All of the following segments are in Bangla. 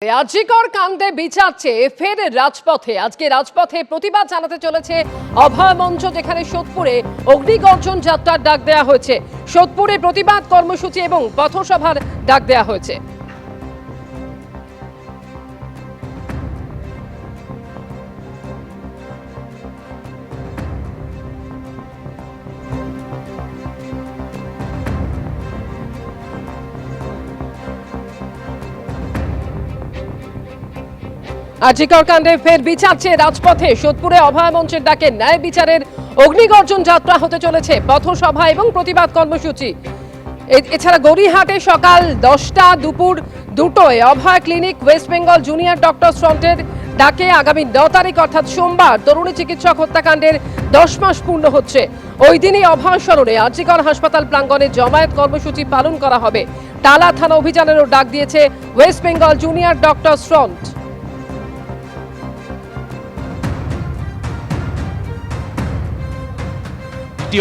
আজিকর কাণ্ডে বিচার চেয়ে ফের রাজপথে আজকে রাজপথে প্রতিবাদ জানাতে চলেছে অভয় মঞ্চ, যেখানে সোদপুরে অগ্নিগর্জন যাত্রার ডাক দেওয়া হয়েছে। সোদপুরে প্রতিবাদ কর্মসূচি এবং পথসভার ডাক দেওয়া হয়েছে। আজিকর কাণ্ডে ফের বিচার চেয়ে রাজপথে সোদপুরে অভয় মঞ্চের ডাকে ন্যায় বিচারের অগ্নিগর্জন যাত্রা হতে চলেছে, পথসভা এবং প্রতিবাদ কর্মসূচি। এছাড়া গড়িহাটে সকাল 10টা দুপুর 2টোয় Abhay clinic west Bengal junior doctors ফ্রন্টের ডাকে আগামী 9 তারিখ অর্থাৎ সোমবার তরুণী চিকিৎসক হত্যাকাণ্ডের 10 মাস পূর্ণ হচ্ছে। ওই দিনই অভয় স্মরণে আজিকর হাসপাতাল প্রাঙ্গণে জমায়েত কর্মসূচি পালন করা হবে। টালা থানা অভিযানেরও ডাক দিয়েছে West Bengal junior doctors front.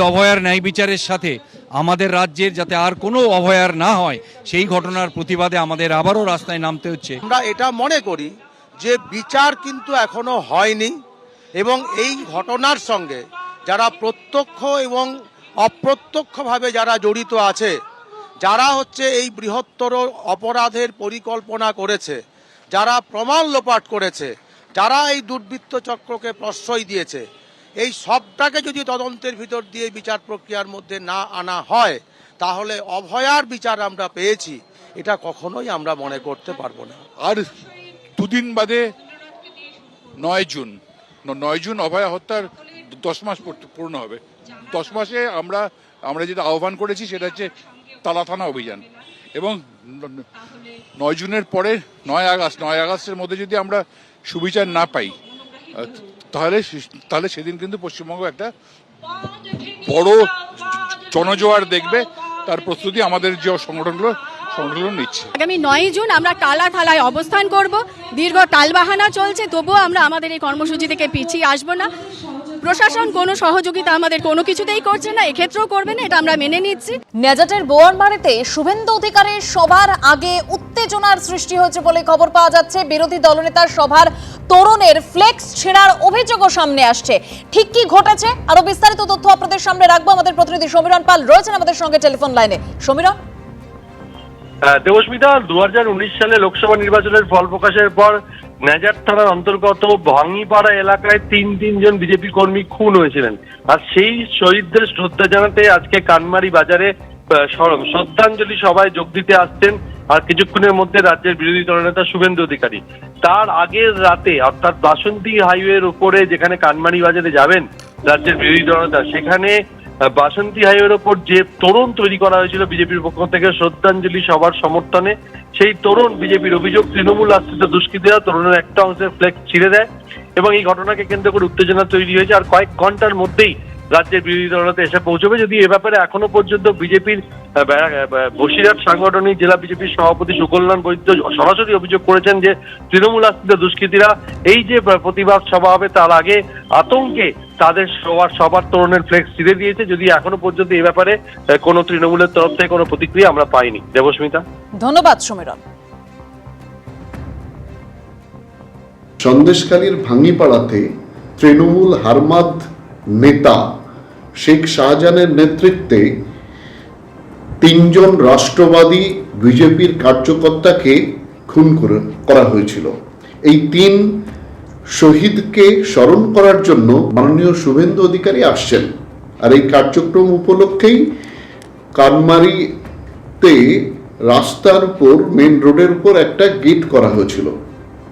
অভয়ার ন্যায় বিচারের সাথে আমাদের রাজ্যের যাতে আর কোনো অভয়ার না হয়, সেই ঘটনার প্রতিবাদে আমাদের আবারও রাস্তায় নামতে হচ্ছে। আমরা এটা মনে করি যে বিচার কিন্তু এখনো হয়নি এবং এই ঘটনার সঙ্গে যারা প্রত্যক্ষ এবং অপ্রত্যক্ষভাবে যারা জড়িত আছে, যারা হচ্ছে এই বৃহত্তর অপরাধের পরিকল্পনা করেছে, যারা প্রমাণ লোপাট করেছে, যারা এই দুর্বৃত্ত চক্রকে প্রশ্রয় দিয়েছে, এই সবটাকে যদি তদন্তের ভিতর দিয়ে বিচার প্রক্রিয়ার মধ্যে না আনা হয়, তাহলে অভয়ার বিচার আমরা পেয়েছি এটা কখনোই আমরা মনে করতে পারবো না। আর দুদিন বাদে 9 জুন অভয়া হত্যার 10 মাস পূর্ণ হবে। 10 মাসে আমরা যেটা আহ্বান করেছি সেটা হচ্ছে টালা থানা অভিযান, এবং 9 জুনের পরে 9 আগস্টের মধ্যে যদি আমরা সুবিচার না পাই, তাহলে সেদিন কিন্তু পশ্চিমবঙ্গ একটা বড় জনজোয়ার দেখবে। তার প্রস্তুতি আমাদের যে সংগঠনগুলো নিচ্ছে। আগামী 9 জুন আমরা টালা থালায় অবস্থান করব। দীর্ঘ টালবাহানা চলছে, তবুও আমরা আমাদের এই কর্মসূচি থেকে পিছিয়ে আসবো না। প্রশাসন কোনো সহযোগিতা আমাদের কোনো কিছুতেই করছে না, এক্ষেত্রেও করবে না, এটা আমরা মেনে নিচ্ছি। নেজাটের বোয়ালমারীতে শুভেন্দু অধিকারীর সভার আগে উত্তেজনার সৃষ্টি হয়েছে বলে খবর পাওয়া যাচ্ছে। বিরোধী দলনেতার সভার তরুণের ফ্লেক্স ছেঁড়ার অভিযোগও সামনে আসছে। ঠিক কি ঘটেছে, আরো বিস্তারিত তথ্য আপনাদের সামনে রাখবো। আমাদের প্রতিনিধি সমীরণ পাল রয়েছেন আমাদের সঙ্গে টেলিফোন লাইনে। সমীরণ। দেবস্মিতা, 2019 সালে লোকসভা নির্বাচনের ফল প্রকাশের পর নেজার থানার অন্তর্গত ভাঙ্গিপাড়া এলাকায় তিনজন বিজেপি কর্মী খুন হয়েছিলেন। আর সেই শহীদদের শ্রদ্ধা জানাতে আজকে কানমারি বাজারে শ্রদ্ধাঞ্জলি সভায় যোগ দিতে আসছেন আর কিছুক্ষণের মধ্যে রাজ্যের বিরোধী দলনেতা শুভেন্দু অধিকারী। তার আগের রাতে অর্থাৎ বাসন্তী হাইওয়ের উপরে যেখানে কানমারি বাজারে যাবেন রাজ্যের বিরোধী দলনেতা, সেখানে বাসন্তী হাইওয়ের ওপর যে তোরণ তৈরি করা হয়েছিল বিজেপির পক্ষ থেকে শ্রদ্ধাঞ্জলি সভার সমর্থনে, সেই তোরণ বিজেপির অভিযোগ তৃণমূল আশ্রিত দুষ্কৃতীরা তোরণের একটা অংশের ফ্লেক্স ছিঁড়ে দেয় এবং এই ঘটনাকে কেন্দ্র করে উত্তেজনা তৈরি হয়েছে। আর কয়েক ঘন্টার মধ্যেই রাজ্যের বিরোধী দলনেতা এসে পৌঁছবে। যদি এ ব্যাপারে এখনো পর্যন্ত বিজেপির বসিরহাট সাংগঠনিক জেলা বিজেপির সভাপতি সুকল্যাণ বৈদ্য সরাসরি অভিযোগ করেছেন যে তৃণমূল আশ্রিত দুষ্কৃতীরা এই যে প্রতিবাদ সভা হবে তার আগে আতঙ্কে তাদের সবার তরুণের ফ্লেক্স ছিঁড়ে দিয়েছে। যদি এখনো পর্যন্ত এই ব্যাপারে কোনো তৃণমূলের তরফ থেকে কোনো প্রতিক্রিয়া আমরা পাইনি। দেবস্মিতা। ধন্যবাদ সমীরণ। সন্দেশখালীর ভাঙ্গিপাড়াতে তৃণমূল হারমাদ নেতা শেখ শাহজাহানের নেতৃত্বে 3 জন রাষ্ট্রবাদী বিজেপির কার্যকর্তাকে খুন করা হয়েছিল। এই 3 শহীদকে স্মরণ করার জন্য মাননীয় শুভেন্দু অধিকারী আসছেন। আর এই কার্যক্রম উপলক্ষেই কানমারিতে রাস্তার উপর মেন রোডের উপর একটা গেট করা হয়েছিল।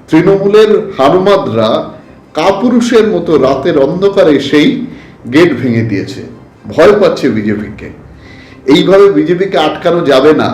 তৃণমূলের হারমাদরা কাপুরুষের মতো রাতের অন্ধকারে সেই গেট ভেঙে দিয়েছে। ভয় পাচ্ছে বিজেপিকে। এইভাবে বিজেপিকে আটকানো যাবে না।